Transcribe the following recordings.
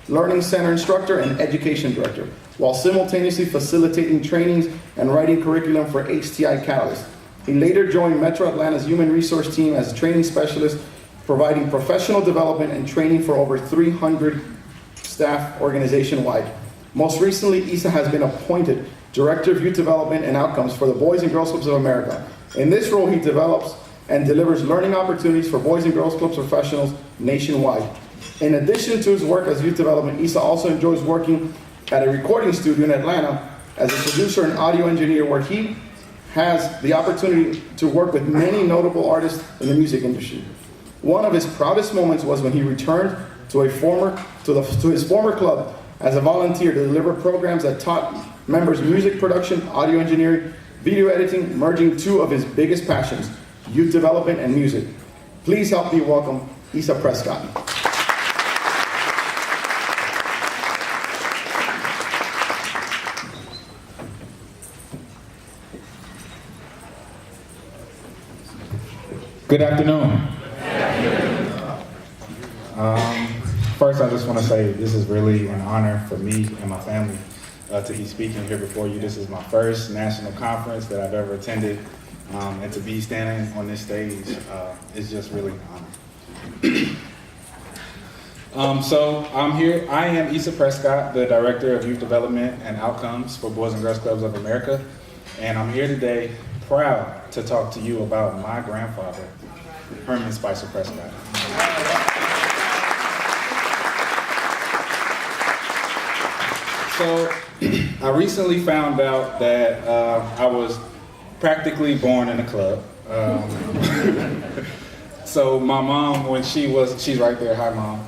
Learning Center instructor, and education director, while simultaneously facilitating trainings and writing curriculum for HTI Catalyst. He later joined Metro Atlanta's human resource team as a training specialist, providing professional development and training for over 300 staff organization-wide. Most recently, Issa has been appointed Director of Youth Development and Outcomes for the Boys and Girls Clubs of America. In this role, he develops and delivers learning opportunities for Boys and Girls Clubs professionals nationwide. In addition to his work as youth development, Issa also enjoys working at a recording studio in Atlanta as a producer and audio engineer, where he has the opportunity to work with many notable artists in the music industry. One of his proudest moments was when he returned to his former club as a volunteer to deliver programs that taught members music production, audio engineering, video editing, merging two of his biggest passions, youth development and music. Please help me welcome Issa Prescott. Good afternoon. First, I just want to say this is really an honor for me and my family to be speaking here before you. This is my first national conference that I've ever attended, and to be standing on this stage is just really an honor. So I'm here. I am Issa Prescott, the Director of Youth Development and Outcomes for Boys and Girls Clubs of America, and I'm here today proud to talk to you about my grandfather, Herman Spicer Prescott. So I recently found out that I was practically born in a club. So my mom, when she's right there, hi mom.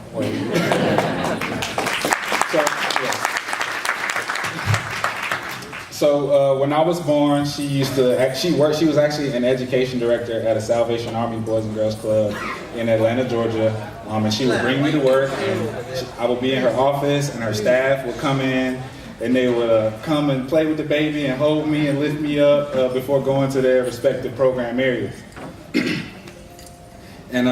So when I was born, she was actually an education director at a Salvation Army Boys and Girls Club in Atlanta, Georgia. And she would bring me to work, and I would be in her office, and her staff would come in, and they would come and play with the baby and hold me and lift me up before going to their respective program areas. And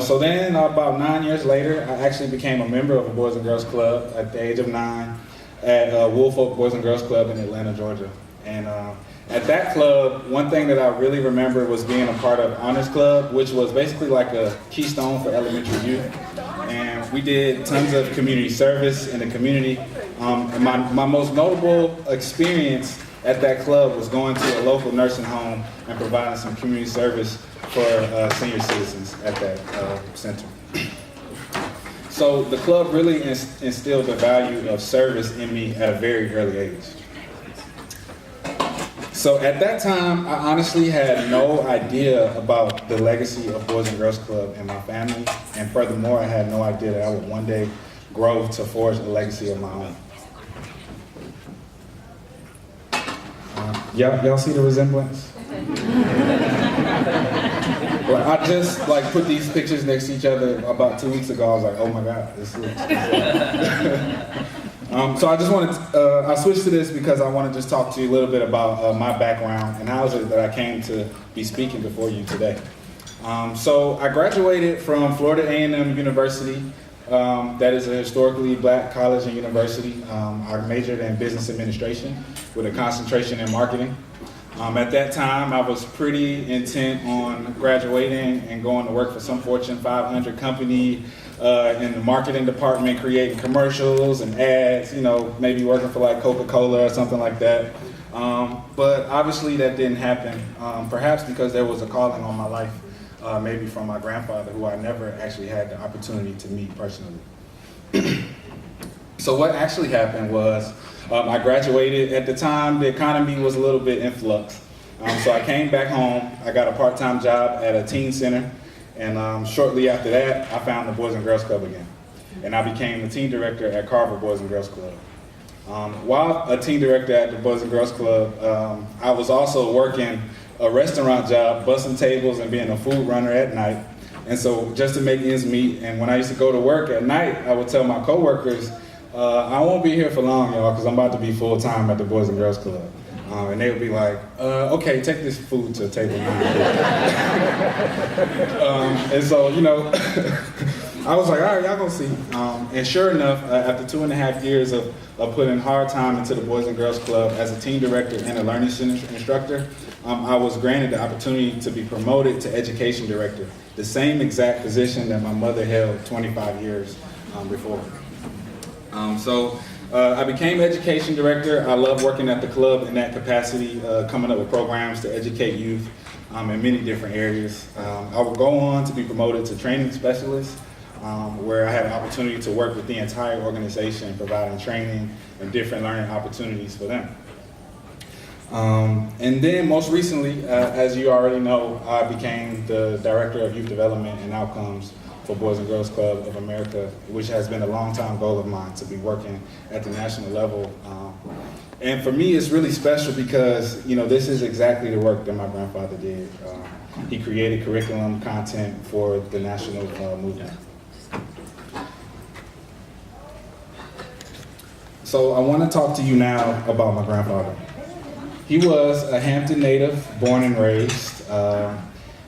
so then about 9 years later, I actually became a member of a Boys and Girls Club at the age of 9 at Woolfolk Boys and Girls Club in Atlanta, Georgia. And at that club, one thing that I really remember was being a part of Honors Club, which was basically like a keystone for elementary youth. And we did tons of community service in the community. And my most notable experience at that club was going to a local nursing home and providing some community service for senior citizens at that center. So the club really instilled the value of service in me at a very early age. So at that time, I honestly had no idea about the legacy of Boys and Girls Club in my family, and furthermore, I had no idea that I would one day grow to forge a legacy of my own. Y'all see the resemblance? Well, I just put these pictures next to each other about 2 weeks ago. I was like, oh my God, this looks. So I just wanted to, I switched to this because I want to just talk to you a little bit about my background and how is it that I came to be speaking before you today. So I graduated from Florida A&M University. That is a historically black college and university. I majored in business administration with a concentration in marketing. At that time, I was pretty intent on graduating and going to work for some Fortune 500 company in the marketing department, creating commercials and ads, maybe working for like Coca-Cola or something like that. But obviously that didn't happen, perhaps because there was a calling on my life, maybe from my grandfather, who I never actually had the opportunity to meet personally. So what actually happened was, I graduated. At the time, the economy was a little bit in flux. So I came back home. I got a part-time job at a teen center. And shortly after that, I found the Boys and Girls Club again. And I became the teen director at Carver Boys and Girls Club. While a teen director at the Boys and Girls Club, I was also working a restaurant job, bussing tables and being a food runner at night. And so just to make ends meet, and when I used to go to work at night, I would tell my coworkers, I won't be here for long, y'all, because I'm about to be full-time at the Boys and Girls Club. And they would be like, okay, take this food to table 9. And so, I was like, all right, y'all gonna see. And sure enough, after 2.5 years of putting hard time into the Boys and Girls Club as a team director and a learning center instructor, I was granted the opportunity to be promoted to education director, the same exact position that my mother held 25 years before. I became education director. I love working at the club in that capacity, coming up with programs to educate youth in many different areas. I would go on to be promoted to training specialist, where I had an opportunity to work with the entire organization, providing training and different learning opportunities for them. And then most recently, as you already know, I became the Director of Youth Development and Outcomes for Boys and Girls Club of America, which has been a long-time goal of mine to be working at the national level. And for me, it's really special because, this is exactly the work that my grandfather did. He created curriculum content for the national movement. So I want to talk to you now about my grandfather. He was a Hampton native, born and raised.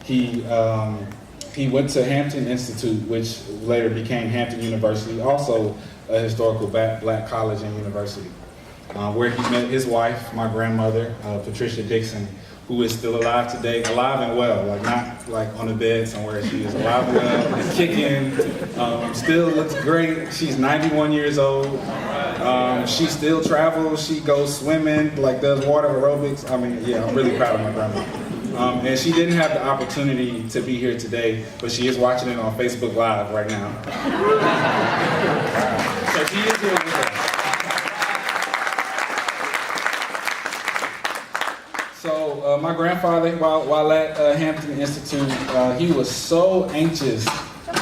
He went to Hampton Institute, which later became Hampton University, also a historical black college and university, where he met his wife, my grandmother, Patricia Dixon, who is still alive today, alive and well, not on a bed somewhere. She is alive and well, kicking, still looks great. She's 91 years old. She still travels. She goes swimming, does water aerobics. I'm really proud of my grandma. And she didn't have the opportunity to be here today, but she is watching it on Facebook Live right now. So she is here with us. So my grandfather, while at Hampton Institute, he was so anxious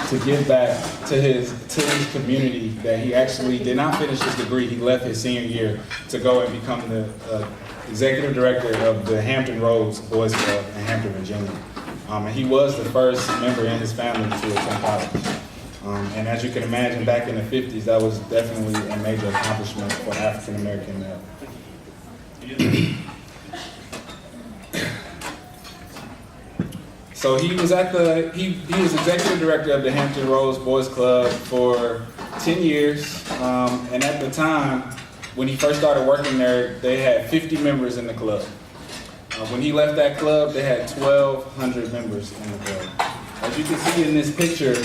to give back to his community that he actually did not finish his degree. He left his senior year to go and become the executive director of the Hampton Roads Boys Club in Hampton, Virginia. And he was the first member in his family to attend college. And as you can imagine, back in the 50s, that was definitely a major accomplishment for African American male. So he was he was executive director of the Hampton Roads Boys Club for 10 years. And at the time, when he first started working there, they had 50 members in the club. When he left that club, they had 1,200 members in the club. As you can see in this picture,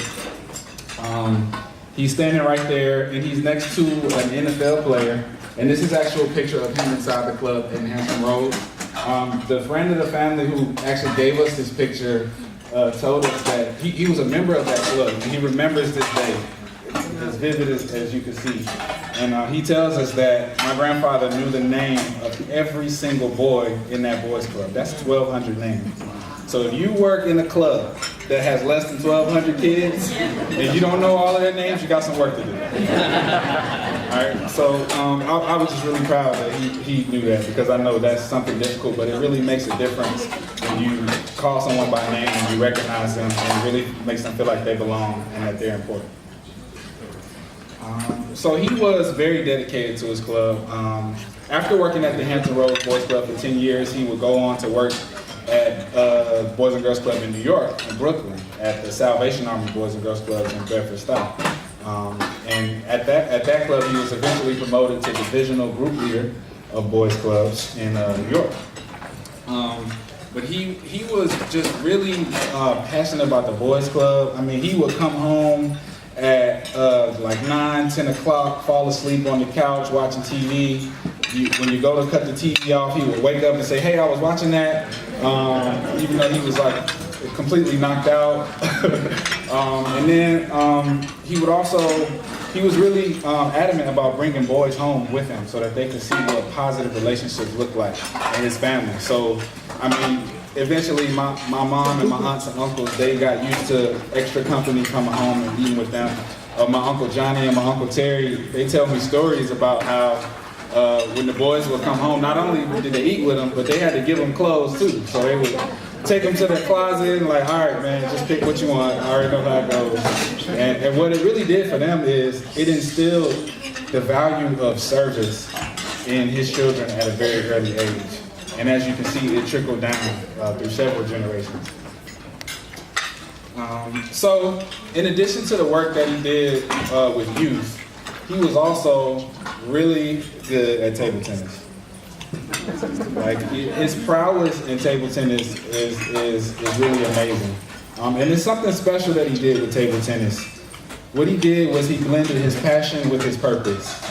he's standing right there, and he's next to an NFL player. And this is actually a picture of him inside the club in Hampton Roads. The friend of the family who actually gave us this picture told us that he was a member of that club, and he remembers this day. It's as vivid as you can see. And he tells us that my grandfather knew the name of every single boy in that boys club. That's 1,200 names. So if you work in a club that has less than 1,200 kids, and you don't know all of their names, you got some work to do. All right, so I was just really proud that he knew that, because I know that's something difficult, but it really makes a difference when you call someone by name and you recognize them, and it really makes them feel like they belong and that they're important. So he was very dedicated to his club. After working at the Hampton Roads Boys Club for 10 years, he would go on to work at Boys and Girls Club in New York, in Brooklyn, at the Salvation Army Boys and Girls Club in Bedford-Stuyvesant. And at that club, he was eventually promoted to divisional group leader of boys clubs in New York. But he was just really passionate about the boys club. He would come home at 9, 10 o'clock, fall asleep on the couch watching TV. When you go to cut the TV off, he would wake up and say, "Hey, I was watching that," even though he was completely knocked out. And then he was really adamant about bringing boys home with him so that they could see what positive relationships look like in his family. So, eventually my mom and my aunts and uncles, they got used to extra company coming home and eating with them. My Uncle Johnny and my Uncle Terry, they tell me stories about how when the boys would come home, not only did they eat with them, but they had to give them clothes too. So they would take them to their closet and all right, man, just pick what you want. I already know how it goes. And what it really did for them is it instilled the value of service in his children at a very early age. And as you can see, it trickled down through several generations. So, in addition to the work that he did with youth, he was also really good at table tennis. Like, his prowess in table tennis is really amazing. And it's something special that he did with table tennis. What he did was he blended his passion with his purpose,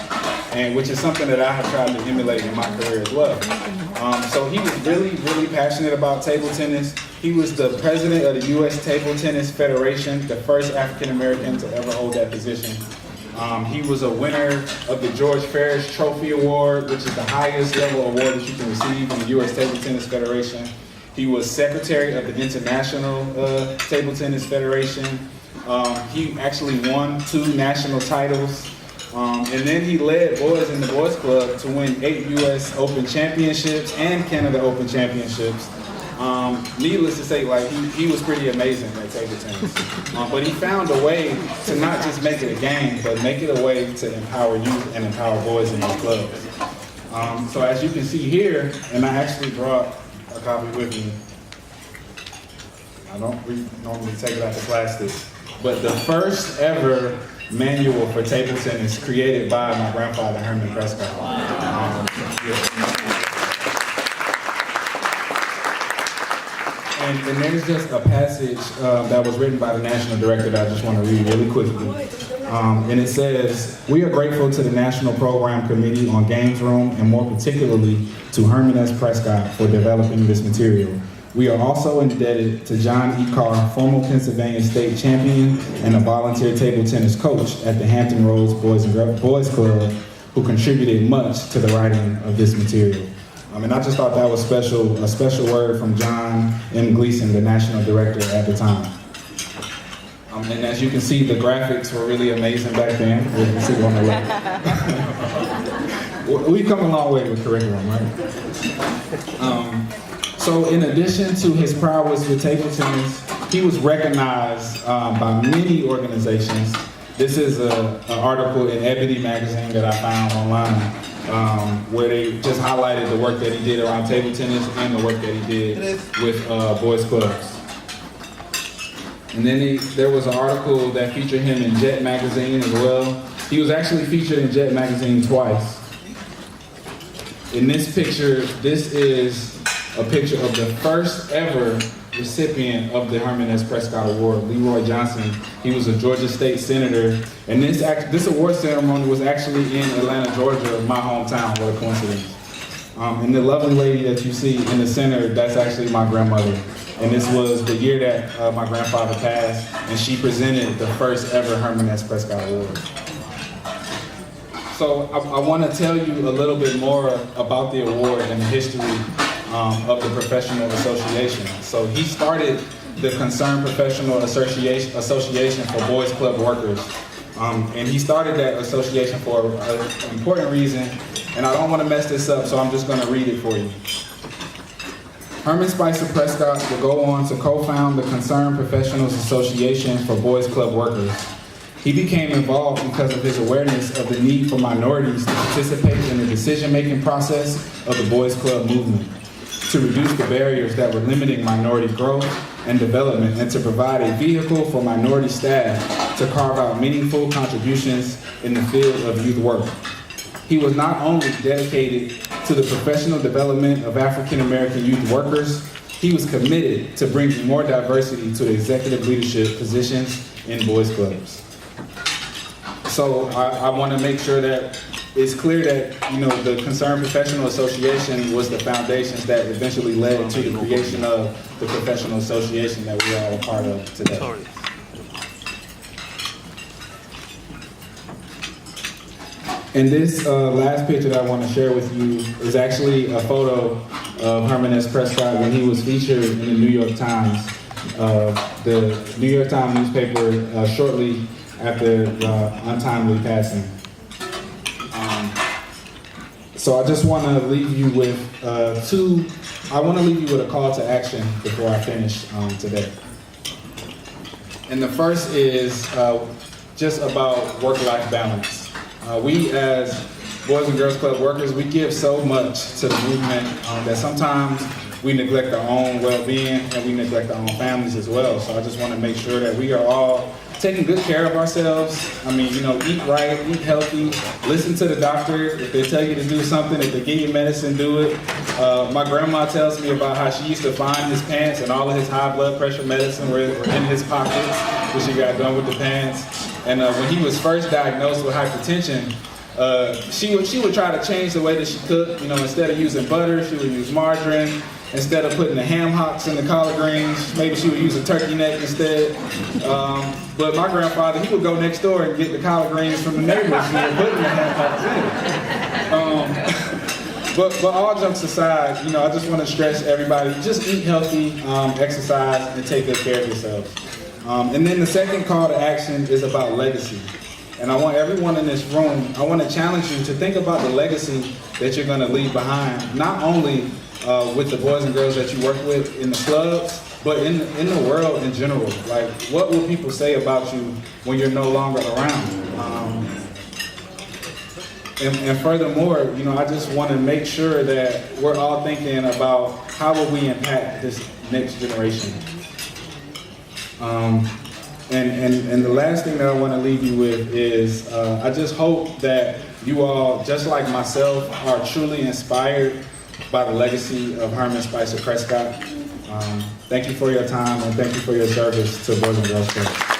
and which is something that I have tried to emulate in my career as well. So he was really passionate about table tennis. He was the president of the U.S. Table Tennis Federation, the first African American to ever hold that position. He was a winner of the George Ferris Trophy Award, which is the highest level award that you can receive from the U.S. Table Tennis Federation. He was secretary of the International Table Tennis Federation. He actually won 2 national titles. And then he led boys in the boys club to win 8 U.S. Open championships and Canada Open championships. Needless to say, like, he was pretty amazing at table tennis. But he found a way to not just make it a game, but make it a way to empower youth and empower boys in those clubs. So as you can see here, and I actually brought a copy with me. I don't normally take it out the plastic, but the first ever manual for table tennis created by my grandfather, Herman Prescott. And there's just a passage that was written by the national director that I just want to read really quickly. And it says, "We are grateful to the National Program Committee on Games Room, and more particularly to Herman S. Prescott for developing this material. We are also indebted to John E. Carr, former Pennsylvania State champion and a volunteer table tennis coach at the Hampton Roads Boys Club, who contributed much to the writing of this material." And I just thought that was special, a special word from John M. Gleason, the national director at the time. And as you can see, the graphics were really amazing back then. You can see on the left. We've come a long way with curriculum, right? So in addition to his prowess with table tennis, he was recognized by many organizations. This is an article in Ebony magazine that I found online, where they just highlighted the work that he did around table tennis and the work that he did with boys clubs. And then there was an article that featured him in Jet magazine as well. He was actually featured in Jet magazine twice. In this picture, this is a picture of the first ever recipient of the Herman S. Prescott Award, Leroy Johnson. He was a Georgia State Senator, and this award ceremony was actually in Atlanta, Georgia, my hometown. What a coincidence. And the lovely lady that you see in the center, that's actually my grandmother. And this was the year that my grandfather passed, and she presented the first ever Herman S. Prescott Award. So I want to tell you a little bit more about the award and the history of the professional association. So he started the Concerned Professional Association for Boys Club Workers. And he started that association for an important reason, and I don't want to mess this up, so I'm just going to read it for you. Herman Spicer Prescott will go on to co-found the Concerned Professionals Association for Boys Club Workers. He became involved because of his awareness of the need for minorities to participate in the decision-making process of the Boys Club movement, to reduce the barriers that were limiting minority growth and development, and to provide a vehicle for minority staff to carve out meaningful contributions in the field of youth work. He was not only dedicated to the professional development of African American youth workers, he was committed to bringing more diversity to the executive leadership positions in boys clubs. So I want to make sure that it's clear that, you know, the Concerned Professional Association was the foundations that eventually led to the creation of the professional association that we are all a part of today. And this last picture that I want to share with you is actually a photo of Herman S. Prescott when he was featured in the New York Times. The New York Times newspaper shortly after untimely passing. So I just want to leave you with I want to leave you with a call to action before I finish today. And the first is just about work-life balance. We as Boys and Girls Club workers, we give so much to the movement that sometimes we neglect our own well-being and we neglect our own families as well. So I just want to make sure that we are all taking good care of ourselves. I mean, eat right, eat healthy, listen to the doctor. If they tell you to do something, if they give you medicine, do it. My grandma tells me about how she used to find his pants and all of his high blood pressure medicine were in his pockets when she got done with the pants. And when he was first diagnosed with hypertension, she would try to change the way that she cooked. Instead of using butter, she would use margarine. Instead of putting the ham hocks in the collard greens, maybe she would use a turkey neck instead. But my grandfather, he would go next door and get the collard greens from the neighbors who were putting the ham hocks in. But all jokes aside, I just want to stress everybody, just eat healthy, exercise, and take good care of yourselves. And then the second call to action is about legacy. And I want everyone in this room, I want to challenge you to think about the legacy that you're going to leave behind, not only with the boys and girls that you work with in the clubs, but in the world in general. Like, what will people say about you when you're no longer around? And furthermore, I just want to make sure that we're all thinking about how will we impact this next generation. And the last thing that I want to leave you with is I just hope that you all, just like myself, are truly inspired by the legacy of Herman Spicer Prescott. Thank you for your time and thank you for your service to Boys and Girls Club.